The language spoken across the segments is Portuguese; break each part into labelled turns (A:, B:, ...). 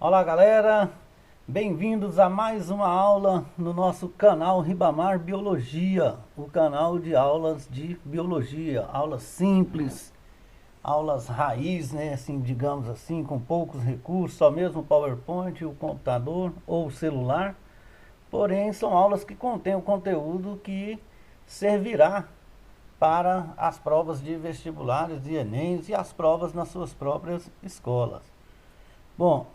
A: Olá galera, bem-vindos a mais uma aula no nosso canal Ribamar Biologia, o canal de aulas de biologia, aulas simples, aulas raiz, né, assim, digamos assim, com poucos recursos, só mesmo o PowerPoint, o computador ou o celular, porém são aulas que contêm o conteúdo que servirá para as provas de vestibulares e Enem e as provas nas suas próprias escolas. Bom,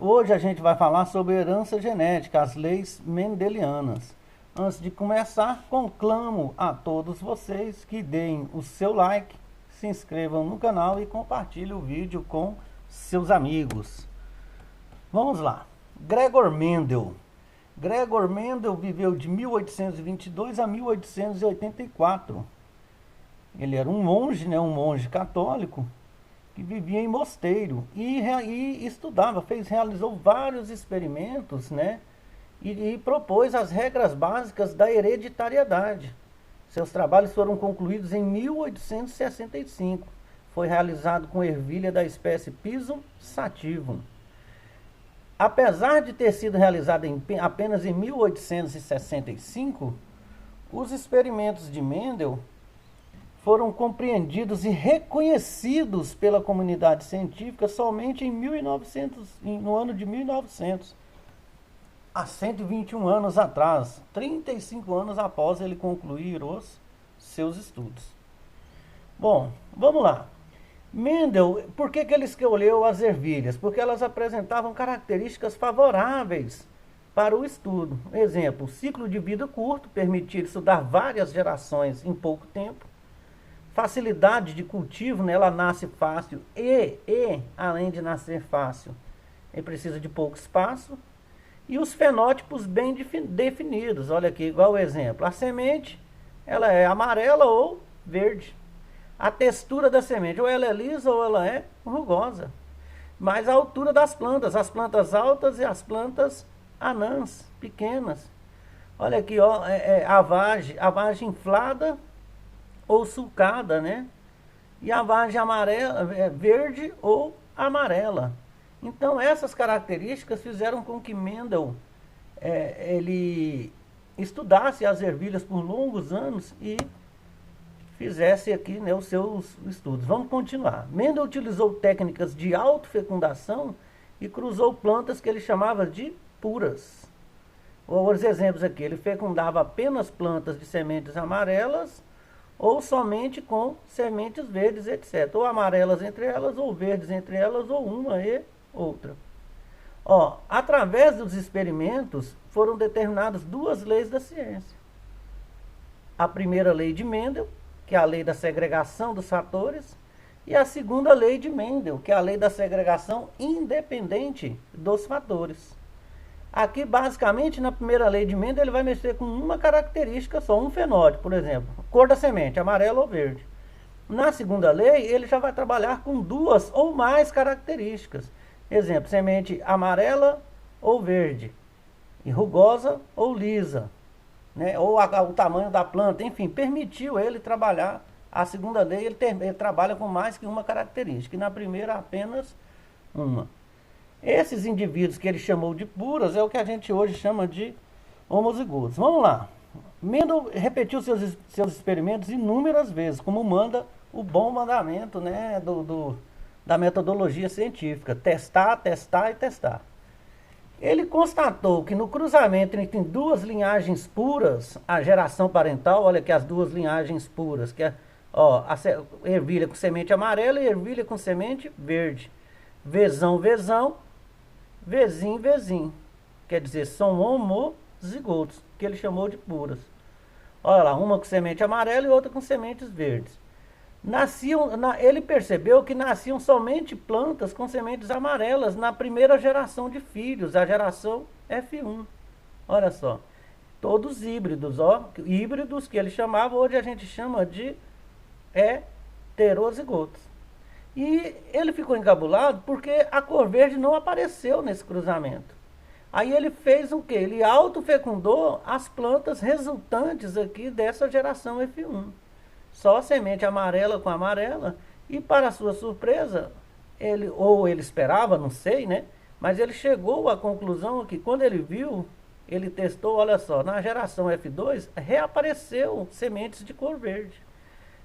A: hoje a gente vai falar sobre herança genética, as leis mendelianas. Antes de começar, conclamo a todos vocês que deem o seu like, se inscrevam no canal e compartilhem o vídeo com seus amigos. Vamos lá. Gregor Mendel. Gregor Mendel viveu de 1822 a 1884. Ele era um monge, né, um monge católico, que vivia em mosteiro e estudava, realizou vários experimentos, né? E propôs as regras básicas da hereditariedade. Seus trabalhos foram concluídos em 1865. Foi realizado com ervilha da espécie Pisum sativum. Apesar de ter sido realizado apenas em 1865, os experimentos de Mendel foram compreendidos e reconhecidos pela comunidade científica somente em 1900, no ano de 1900, há 121 anos atrás, 35 anos após ele concluir os seus estudos. Bom, vamos lá. Mendel, por que ele escolheu as ervilhas? Porque elas apresentavam características favoráveis para o estudo. Exemplo, ciclo de vida curto, permitir estudar várias gerações em pouco tempo. Facilidade de cultivo, né? Ela nasce fácil além de nascer fácil, ele precisa de pouco espaço. E os fenótipos bem definidos, olha aqui, igual o exemplo. A semente, ela é amarela ou verde. A textura da semente, ou ela é lisa ou ela é rugosa. Mas a altura das plantas, as plantas altas e as plantas anãs, pequenas. Olha aqui, ó, a vagem inflada ou sulcada, né? E a vagem amarela, verde ou amarela. Então essas características fizeram com que Mendel ele estudasse as ervilhas por longos anos e fizesse aqui, né, os seus estudos. Vamos continuar. Mendel utilizou técnicas de autofecundação e cruzou plantas que ele chamava de puras. Os exemplos aqui, ele fecundava apenas plantas de sementes amarelas ou somente com sementes verdes, etc. Ou amarelas entre elas, ou verdes entre elas, ou uma e outra. Ó, através dos experimentos, foram determinadas duas leis da ciência. A primeira lei de Mendel, que é a lei da segregação dos fatores, e a segunda lei de Mendel, que é a lei da segregação independente dos fatores. Aqui, basicamente, na primeira lei de Mendel, ele vai mexer com uma característica só, um fenótipo, por exemplo, cor da semente, amarela ou verde. Na segunda lei, ele já vai trabalhar com duas ou mais características. Exemplo, semente amarela ou verde, e rugosa ou lisa, né? Ou o tamanho da planta, enfim, permitiu ele trabalhar. A segunda lei, ele trabalha com mais que uma característica, e na primeira apenas uma. Esses indivíduos que ele chamou de puras é o que a gente hoje chama de homozigotos. Vamos lá. Mendel repetiu seus experimentos inúmeras vezes, como manda o bom mandamento, né, da metodologia científica. Testar, testar e testar. Ele constatou que no cruzamento entre duas linhagens puras, a geração parental, olha aqui as duas linhagens puras, que é a ervilha com semente amarela e ervilha com semente verde. Vezão, vezão, vezim, vezim. Quer dizer, são homozigotos, que ele chamou de puras. Olha lá, uma com semente amarela e outra com sementes verdes. Ele percebeu que nasciam somente plantas com sementes amarelas na primeira geração de filhos, a geração F1. Olha só, todos híbridos, híbridos que ele chamava, hoje a gente chama de heterozigotos. E ele ficou encabulado porque a cor verde não apareceu nesse cruzamento. Aí ele fez o quê? Ele autofecundou as plantas resultantes aqui dessa geração F1. Só semente amarela com amarela. E para sua surpresa, ele esperava, não sei, né? Mas ele chegou à conclusão que quando ele viu, ele testou, olha só, na geração F2 reapareceu sementes de cor verde.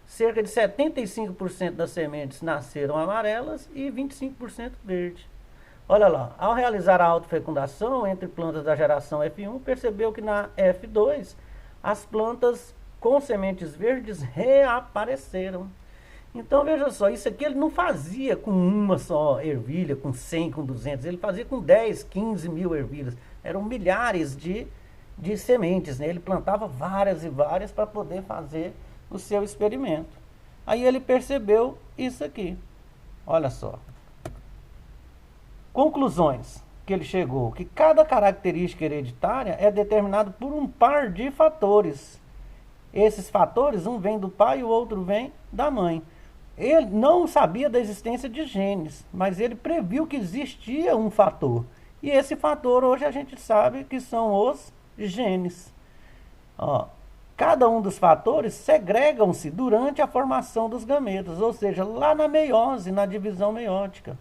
A: Cerca de 75% das sementes nasceram amarelas e 25% verde. Olha lá, ao realizar a autofecundação entre plantas da geração F1, percebeu que na F2 as plantas com sementes verdes reapareceram. Então veja só, isso aqui ele não fazia com uma só ervilha, com 100, com 200, ele fazia com 10, 15 mil ervilhas. Eram milhares de sementes, né? Ele plantava várias e várias para poder fazer o seu experimento. Aí ele percebeu isso aqui, olha só. Conclusões que ele chegou, que cada característica hereditária é determinada por um par de fatores. Esses fatores, um vem do pai e o outro vem da mãe. Ele não sabia da existência de genes, mas ele previu que existia um fator. E esse fator hoje a gente sabe que são os genes. Ó, cada um dos fatores segregam-se durante a formação dos gametas, ou seja, lá na meiose, na divisão meiótica.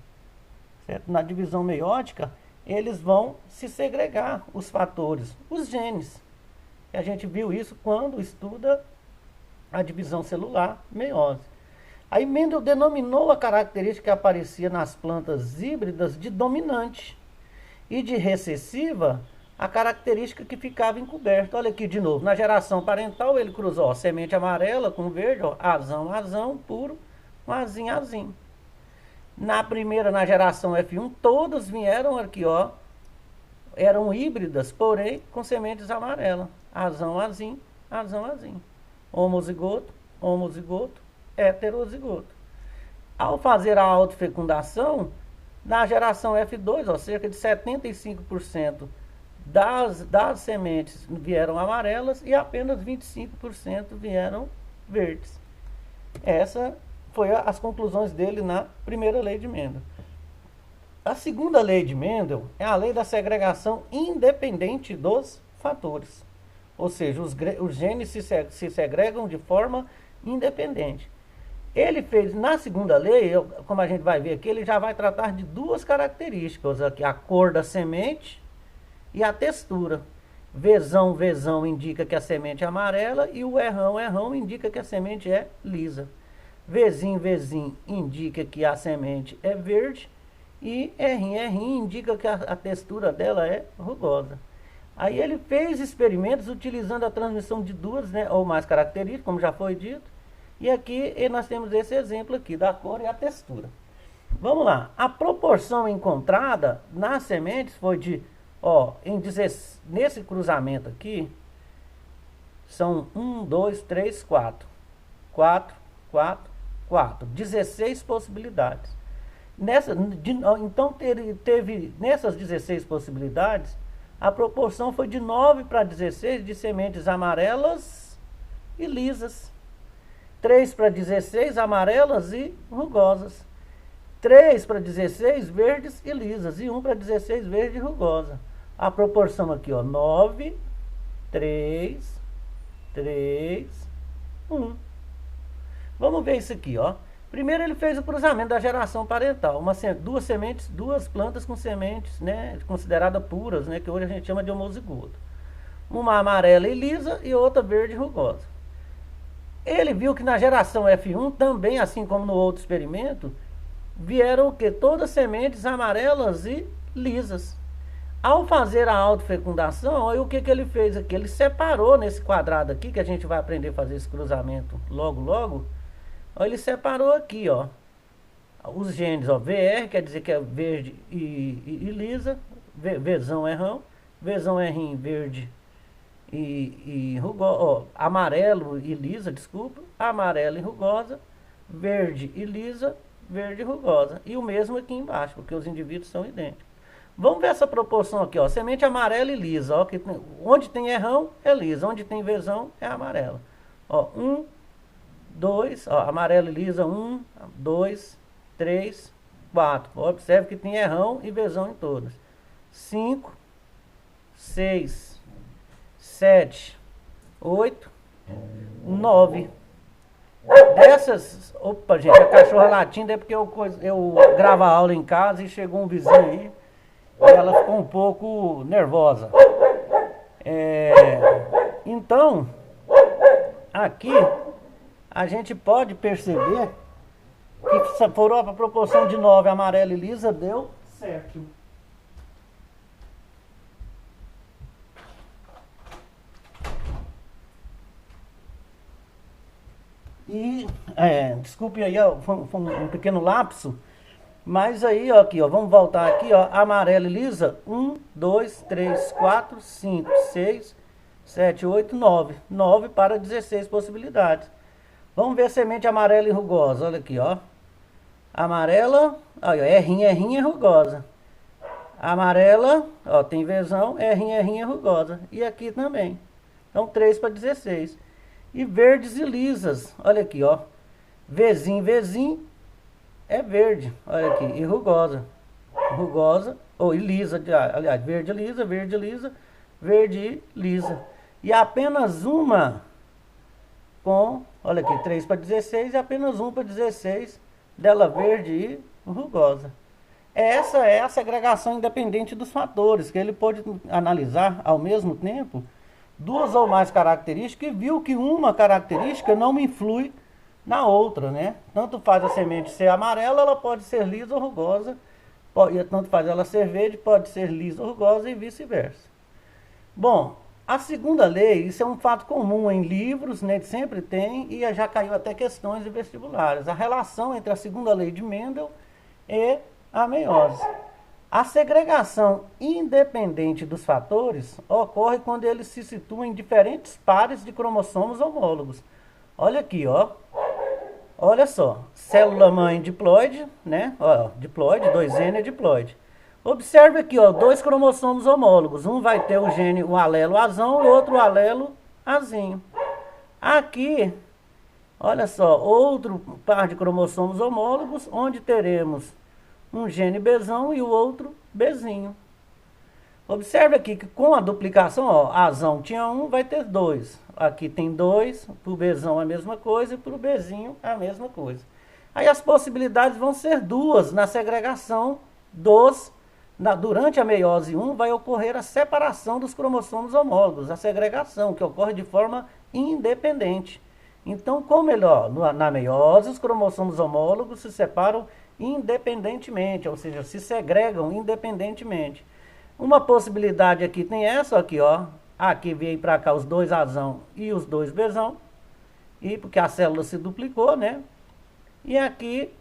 A: Certo? Na divisão meiótica, eles vão se segregar, os fatores, os genes. E a gente viu isso quando estuda a divisão celular, meiose. Aí Mendel denominou a característica que aparecia nas plantas híbridas de dominante e de recessiva a característica que ficava encoberta. Olha aqui de novo, na geração parental ele cruzou semente amarela com verde, ó, azão, puro, com azim. Na primeira, na geração F1, todos vieram aqui, ó, eram híbridas, porém com sementes amarelas, azim. Homozigoto, heterozigoto. Ao fazer a autofecundação, na geração F2, ó, cerca de 75% das sementes vieram amarelas e apenas 25% vieram verdes. Essa foi as conclusões dele na primeira lei de Mendel. A segunda lei de Mendel é a lei da segregação independente dos fatores. Ou seja, os genes se segregam de forma independente. Ele fez, na segunda lei, como a gente vai ver aqui, ele já vai tratar de duas características aqui, a cor da semente e a textura. Vzão indica que a semente é amarela e o errão indica que a semente é lisa. Vzinho indica que a semente é verde e errim indica que a textura dela é rugosa. Aí ele fez experimentos utilizando a transmissão de duas, né, ou mais características, como já foi dito. E aqui nós temos esse exemplo aqui da cor e a textura. Vamos lá. A proporção encontrada nas sementes foi de, ó, nesse cruzamento aqui, são 1, 2, 3, 4. 16 possibilidades. Então teve nessas 16 possibilidades, a proporção foi de 9 para 16 de sementes amarelas e lisas. 3 para 16 amarelas e rugosas. 3 para 16 verdes e lisas. E 1 para 16 verde e rugosa. A proporção aqui, ó, 9, 3, 1. Vamos ver isso aqui, ó. Primeiro ele fez o cruzamento da geração parental. Duas plantas com sementes, né, consideradas puras, né, que hoje a gente chama de homozigoto. Uma amarela e lisa e outra verde e rugosa. Ele viu que na geração F1 também, assim como no outro experimento, vieram o quê? Todas sementes amarelas e lisas. Ao fazer a autofecundação, aí o que ele fez aqui? Ele separou nesse quadrado aqui, que a gente vai aprender a fazer esse cruzamento logo. Ele separou aqui, ó, os genes, ó, VR, quer dizer que é verde e lisa, Vzão errim, verde e rugosa, ó, amarelo e lisa, desculpa, amarela e rugosa, verde e lisa, verde e rugosa. E o mesmo aqui embaixo, porque os indivíduos são idênticos. Vamos ver essa proporção aqui, ó, semente amarela e lisa, ó, que onde tem errão é lisa, onde tem vezão é amarela. Ó, 1, 2, ó, amarelo e lisa, 1, 2, 3, 4. Observe que tem errão e vezão em todas. 5, 6, 7, 8, 9. Dessas... Opa, gente, a cachorra latindo é porque eu gravo a aula em casa e chegou um vizinho aí ela ficou um pouco nervosa. Então, aqui a gente pode perceber que por a proporção de 9 amarela e lisa deu certo. E, desculpe aí, ó, foi um pequeno lapso. Mas aí, ó, aqui, ó, vamos voltar aqui, ó, amarela e lisa, 1, 2, 3, 4, 5, 6, 7, 8, 9. 9 para 16 possibilidades. Vamos ver a semente amarela e rugosa, olha aqui, ó. Amarela, olha, errinha e rugosa. Amarela, ó, tem vezão, errinha e rugosa. E aqui também. Então, 3 para 16. E verdes e lisas, olha aqui, ó. Vzinho é verde, olha aqui, e rugosa. Rugosa, ou e lisa, aliás, verde lisa, verde e lisa. E apenas uma com, olha aqui, 3 para 16 e apenas 1 para 16 dela verde e rugosa. Essa é a segregação independente dos fatores, que ele pode analisar ao mesmo tempo duas ou mais características e viu que uma característica não influi na outra, né? Tanto faz a semente ser amarela, ela pode ser lisa ou rugosa, tanto faz ela ser verde, pode ser lisa ou rugosa e vice-versa. Bom, a segunda lei, isso é um fato comum em livros, né, que sempre tem, e já caiu até questões de vestibulares. A relação entre a segunda lei de Mendel e a meiose. A segregação independente dos fatores ocorre quando eles se situam em diferentes pares de cromossomos homólogos. Olha aqui, ó. Olha só, célula mãe diploide, né? Ó, diploide, 2N é diploide. Observe aqui, ó, dois cromossomos homólogos. Um vai ter o gene, o alelo azão, e o outro o alelo azinho. Aqui, olha só, outro par de cromossomos homólogos, onde teremos um gene Bzão e o outro Bzinho. Observe aqui que com a duplicação, ó, azão tinha um, vai ter dois. Aqui tem dois, para o Bzão a mesma coisa e para o Bzinho a mesma coisa. Aí as possibilidades vão ser duas na segregação durante a meiose 1 vai ocorrer a separação dos cromossomos homólogos, a segregação, que ocorre de forma independente. Então, na meiose, os cromossomos homólogos se separam independentemente, ou seja, se segregam independentemente. Uma possibilidade aqui tem essa, aqui, ó. Aqui veio para cá os dois azão e os dois Bzão. E porque a célula se duplicou, né? E aqui,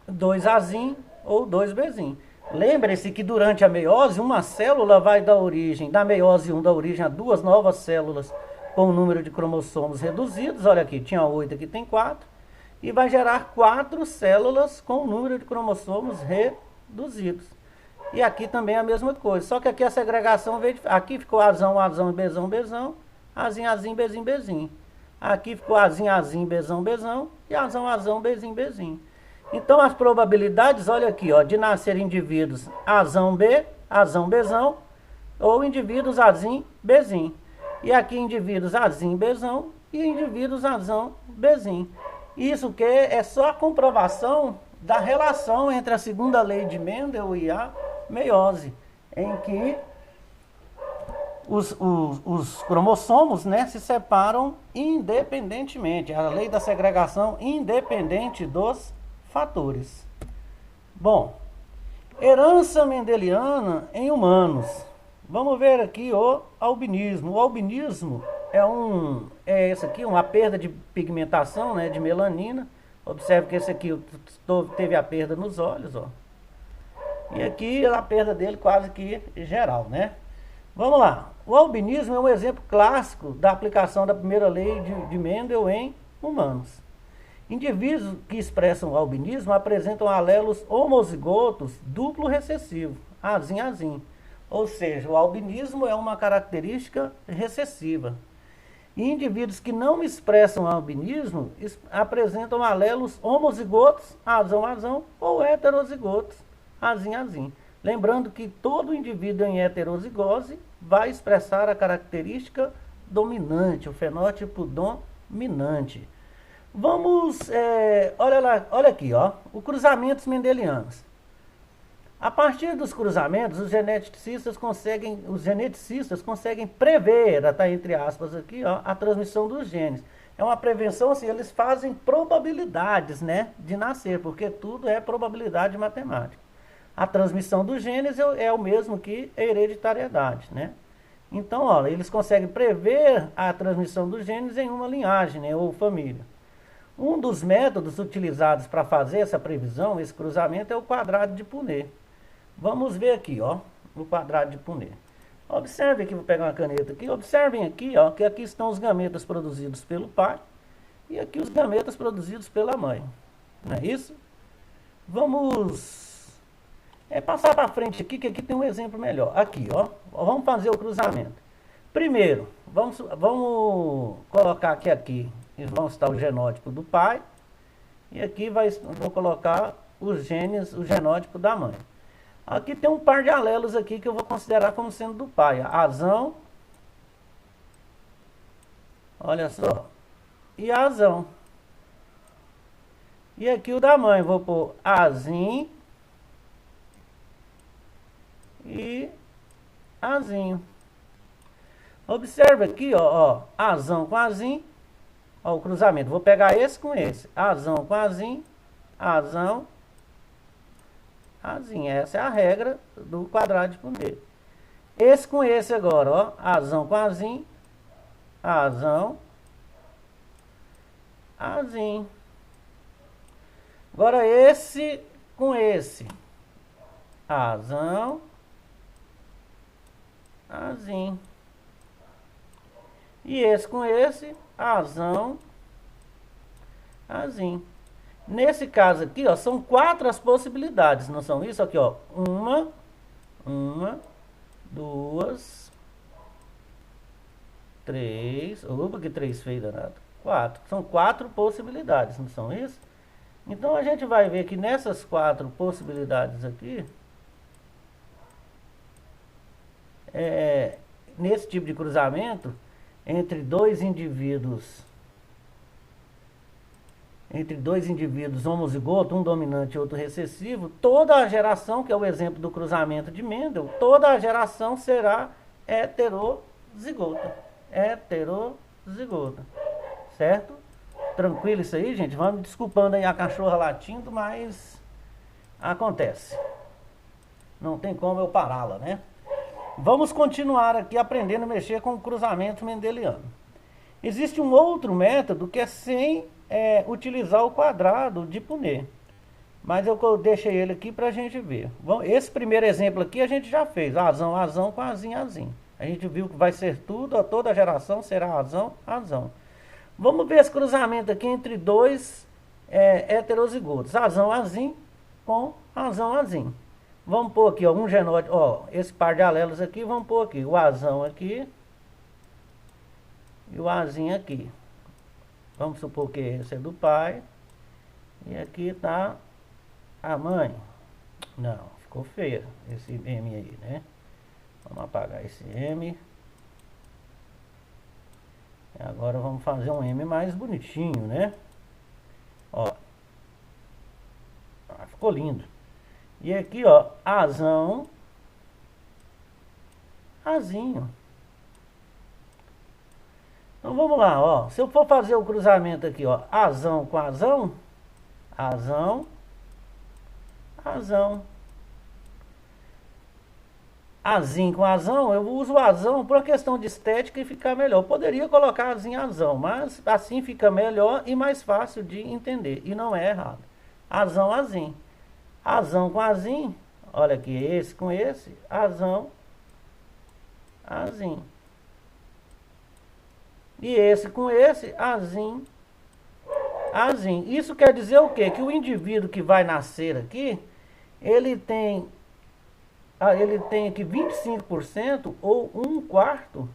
A: dois azinho ou dois Bzinho. Lembre-se que durante a meiose, uma célula vai dar origem, da meiose 1 dá origem a duas novas células com o número de cromossomos reduzidos. Olha aqui, tinha 8, aqui tem 4. E vai gerar 4 células com o número de cromossomos reduzidos. E aqui também a mesma coisa. Só que aqui a segregação veio aqui ficou azão e Bzão, azinho, Bzinho. Aqui ficou azinho, Bzão e azão, Bzinho. Então as probabilidades, olha aqui, ó, de nascer indivíduos azão, Bzão, ou indivíduos azinho, Bzinho. E aqui indivíduos azinho, Bzão e indivíduos azão, Bzinho. Isso que é só a comprovação da relação entre a segunda lei de Mendel e a meiose, em que os cromossomos, né, se separam independentemente, a lei da segregação independente dos fatores. Bom, herança mendeliana em humanos. Vamos ver aqui o albinismo. O albinismo é esse aqui, uma perda de pigmentação, né, de melanina. Observe que esse aqui teve a perda nos olhos, ó. E aqui a perda dele quase que geral, né? Vamos lá. O albinismo é um exemplo clássico da aplicação da primeira lei de Mendel em humanos. Indivíduos que expressam o albinismo apresentam alelos homozigotos duplo recessivo, azinho. Ou seja, o albinismo é uma característica recessiva. E indivíduos que não expressam albinismo apresentam alelos homozigotos, azão, ou heterozigotos, azinho. Lembrando que todo indivíduo em heterozigose vai expressar a característica dominante, o fenótipo dominante. Vamos, olha aqui, ó, o cruzamentos mendelianos. A partir dos cruzamentos, os geneticistas conseguem prever, tá entre aspas aqui, ó, a transmissão dos genes. É uma prevenção, assim, eles fazem probabilidades, né, de nascer, porque tudo é probabilidade matemática. A transmissão dos genes é o mesmo que a hereditariedade, né? Então, ó, eles conseguem prever a transmissão dos genes em uma linhagem, né, ou família. Um dos métodos utilizados para fazer essa previsão, esse cruzamento, é o quadrado de Punnett. Vamos ver aqui, ó, o quadrado de Punnett. Observe aqui, vou pegar uma caneta aqui. Observem aqui, ó, que aqui estão os gametas produzidos pelo pai e aqui os gametas produzidos pela mãe. Não é isso? Vamos passar para frente aqui, que aqui tem um exemplo melhor. Aqui, ó, vamos fazer o cruzamento. Primeiro, vamos colocar aqui vamos estar o genótipo do pai e aqui vou colocar os genes, o genótipo da mãe. Aqui tem um par de alelos aqui que eu vou considerar como sendo do pai. Azão. Olha só. E azão. E aqui o da mãe. Vou pôr azim. E azinho. Observa aqui, ó. Azão com azim. Ó, o cruzamento. Vou pegar esse com esse. Azão com azim. Azão. Azim, essa é a regra do quadrado de Punnett. Esse com esse agora, ó. Azão com azim. Azão. Azim. Agora esse com esse. Azão. Azim. E esse com esse. Azão. Azim. Nesse caso aqui, ó, são 4 as possibilidades, não são isso? Aqui, ó, uma, 2, 3, opa, que 3 feio danado, 4, são 4 possibilidades, não são isso? Então a gente vai ver que nessas 4 possibilidades aqui, nesse tipo de cruzamento, entre dois indivíduos homozigotos, um dominante e outro recessivo, toda a geração, que é o exemplo do cruzamento de Mendel, toda a geração será heterozigota. Heterozigota. Certo? Tranquilo isso aí, gente? Vamos desculpando aí a cachorra latindo, mas acontece. Não tem como eu pará-la, né? Vamos continuar aqui aprendendo a mexer com o cruzamento mendeliano. Existe um outro método que é sem utilizar o quadrado de Punnett. Mas eu deixei ele aqui para a gente ver. Bom, esse primeiro exemplo aqui a gente já fez. Azão, azão com azim, azim. A gente viu que vai ser tudo, toda a geração será azão, azão. Vamos ver esse cruzamento aqui entre dois heterozigotos. Azão, azim com azão, azim. Vamos pôr aqui, ó, um genótipo, ó, esse par de alelos aqui, vamos pôr aqui. O azão aqui e o azinho aqui. Vamos supor que esse é do pai. E aqui está a mãe. Não, ficou feio esse M aí, né? Vamos apagar esse M. E agora vamos fazer um M mais bonitinho, né? Ó. Ficou lindo. E aqui, ó, azão. Azinho. Então vamos lá, ó. Se eu for fazer o cruzamento aqui, ó, azão com azão, azão, azão. Azim com azão, eu uso o azão por uma questão de estética e ficar melhor. Eu poderia colocar azim azão, mas assim fica melhor e mais fácil de entender. E não é errado. Azão, azim. Azão com azim, olha aqui, esse com esse, azão, azim. E esse com esse, azim, azim. Isso quer dizer o quê? Que o indivíduo que vai nascer aqui, ele tem aqui 25% ou 1/4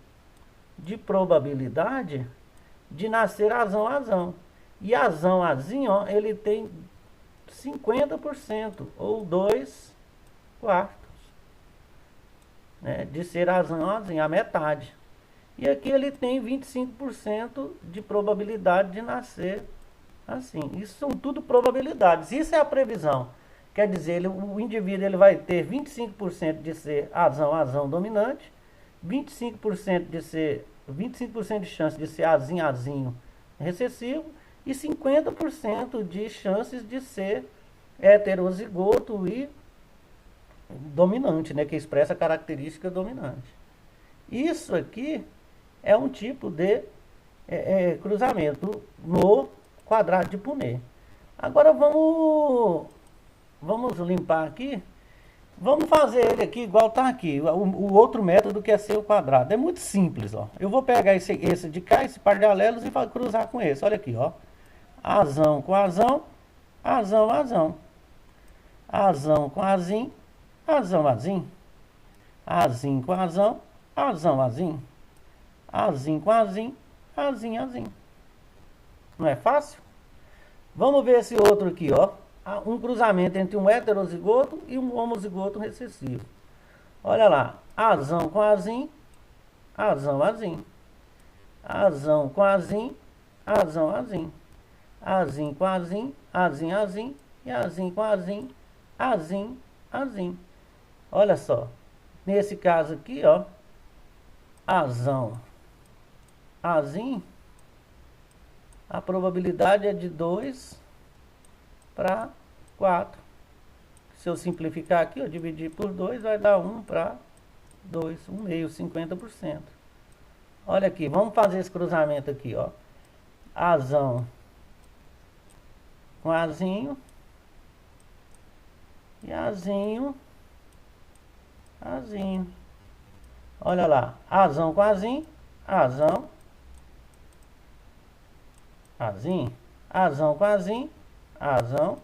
A: de probabilidade de nascer azão, azão. E azão, azinho, ó, ele tem 50% ou 2/4, né, de ser azão, azinho, a metade. E aqui ele tem 25% de probabilidade de nascer assim. Isso são tudo probabilidades. Isso é a previsão. Quer dizer, o indivíduo ele vai ter 25% de ser azão dominante, 25% de chance de ser azinho recessivo e 50% de chances de ser heterozigoto e dominante, né, que expressa a característica dominante. Isso aqui é um tipo de cruzamento no quadrado de Punnett. Agora vamos limpar aqui. Vamos fazer ele aqui igual está aqui. O outro método que é ser o quadrado. É muito simples, ó. Eu vou pegar esse de cá, esse par de alelos e cruzar com esse. Olha aqui, ó. Azão com azão, azão, azão. Azão com azim, azão, azim. Azim com azão, azão, azim. Azim com azim, azim, azim. Não é fácil? Vamos ver esse outro aqui, ó. Um cruzamento entre um heterozigoto e um homozigoto recessivo. Olha lá. Azão com azim, azão, azim. Azão com azim, azão, azim. Azim com azim, azim, azim. E azim com azim, azim, azim. Olha só. Nesse caso aqui, ó. Azão, azim. A probabilidade é de 2 para 4. Se eu simplificar aqui, eu dividir por 2, vai dar 1 para 2, 1 meio, 50%. Olha aqui, vamos fazer esse cruzamento aqui, ó. Azão com azinho. E azinho, azinho. Olha lá, azão com azim, azão, azim. Azão com azim, azão,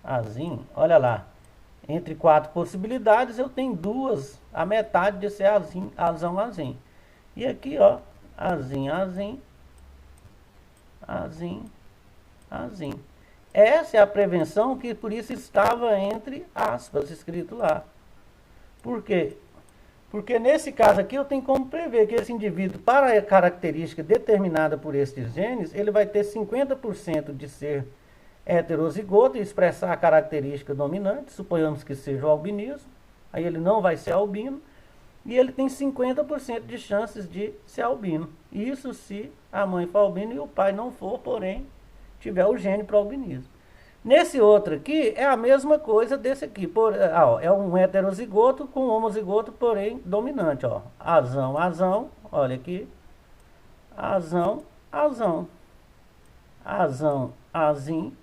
A: azim. Olha lá, entre 4 possibilidades eu tenho 2, a metade de ser azim, azão, azim. E aqui, ó, azim, azim, azim, azim. Essa é a prevenção que por isso estava entre aspas escrito lá. Por quê? Porque nesse caso aqui eu tenho como prever que esse indivíduo, para a característica determinada por estes genes, ele vai ter 50% de ser heterozigoto e expressar a característica dominante, suponhamos que seja o albinismo, aí ele não vai ser albino, e ele tem 50% de chances de ser albino. Isso se a mãe for albino e o pai não for, porém, tiver o gene para o albinismo. Nesse outro aqui, é a mesma coisa desse aqui. Ó, é um heterozigoto com homozigoto, porém, dominante. Ó. Azão, azão. Olha aqui. Azão, azão. Azão, azim.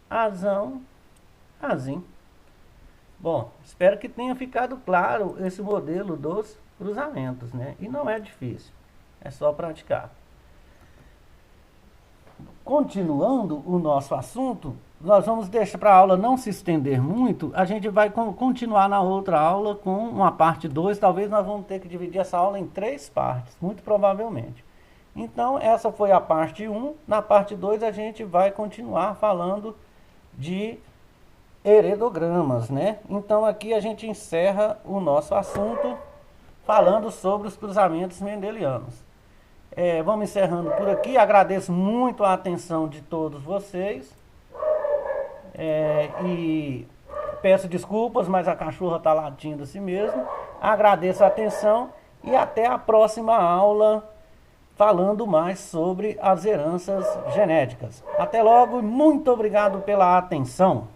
A: Azão, azim. Bom, espero que tenha ficado claro esse modelo dos cruzamentos, né? E não é difícil. É só praticar. Continuando o nosso assunto, nós vamos deixar para a aula não se estender muito, a gente vai continuar na outra aula com uma parte 2, talvez nós vamos ter que dividir essa aula em 3 partes, muito provavelmente. Então, essa foi a parte 1, na parte 2 a gente vai continuar falando de heredogramas, né? Então, aqui a gente encerra o nosso assunto falando sobre os cruzamentos mendelianos. Vamos encerrando por aqui. Agradeço muito a atenção de todos vocês. E peço desculpas, mas a cachorra está latindo assim mesmo. Agradeço a atenção e até a próxima aula falando mais sobre as heranças genéticas. Até logo e muito obrigado pela atenção.